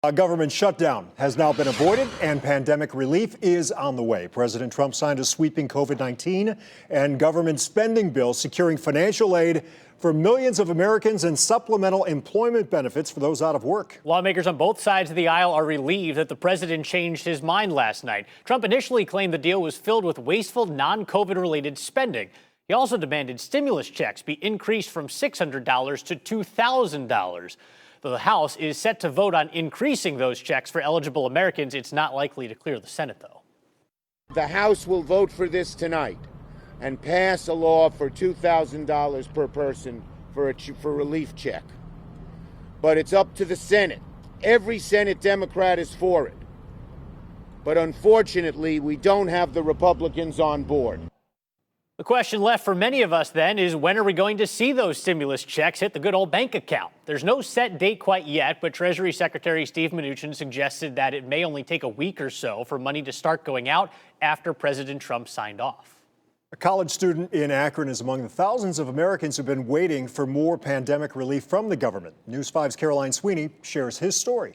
A government shutdown has now been avoided and pandemic relief is on the way. President Trump signed a sweeping COVID-19 and government spending bill securing financial aid for millions of Americans and supplemental employment benefits for those out of work. Lawmakers on both sides of the aisle are relieved that the president changed his mind last night. Trump initially claimed the deal was filled with wasteful, non-COVID related spending. He also demanded stimulus checks be increased from $600 to $2,000. Though the House is set to vote on increasing those checks for eligible Americans, it's not likely to clear the Senate, though. The House will vote for this tonight and pass a law for $2,000 per person for relief check. But it's up to the Senate. Every Senate Democrat is for it. But unfortunately, we don't have the Republicans on board. The question left for many of us then is, when are we going to see those stimulus checks hit the good old bank account? There's no set date quite yet, but Treasury Secretary Steve Mnuchin suggested that it may only take a week or so for money to start going out after President Trump signed off. A college student in Akron is among the thousands of Americans who've been waiting for more pandemic relief from the government. News 5's Caroline Sweeney shares his story.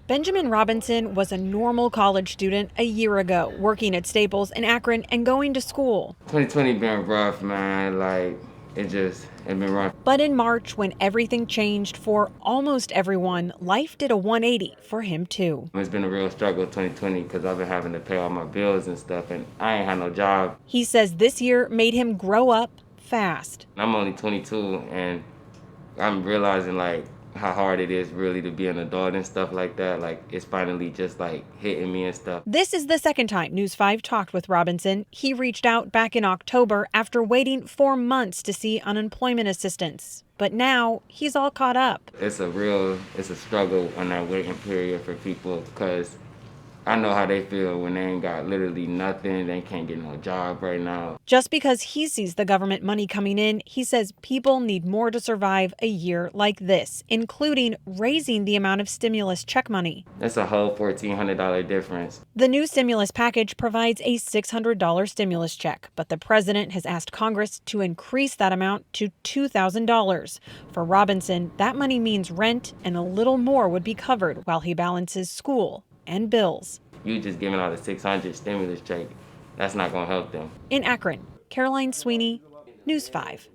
Benjamin Robinson was a normal college student a year ago, working at Staples in Akron and going to school. 2020 been rough, man. It been rough. But in March, when everything changed for almost everyone, life did a 180 for him too. It's been a real struggle 2020 because I've been having to pay all my bills and stuff, and I ain't had no job. He says this year made him grow up fast. I'm only 22, and I'm realizing how hard it is really to be an adult and stuff like that. It's finally just hitting me and stuff. This is the second time News 5 talked with Robinson. He reached out back in October after waiting 4 months to see unemployment assistance. But now he's all caught up. It's a struggle on that waiting period for people because I know how they feel when they ain't got literally nothing. They can't get no job right now. Just because he sees the government money coming in, he says people need more to survive a year like this, including raising the amount of stimulus check money. That's a whole $1,400 difference. The new stimulus package provides a $600 stimulus check, but the president has asked Congress to increase that amount to $2,000. For Robinson, that money means rent and a little more would be covered while he balances school and bills. You just giving out a $600 stimulus check, that's not going to help them. In Akron, Caroline Sweeney, News 5.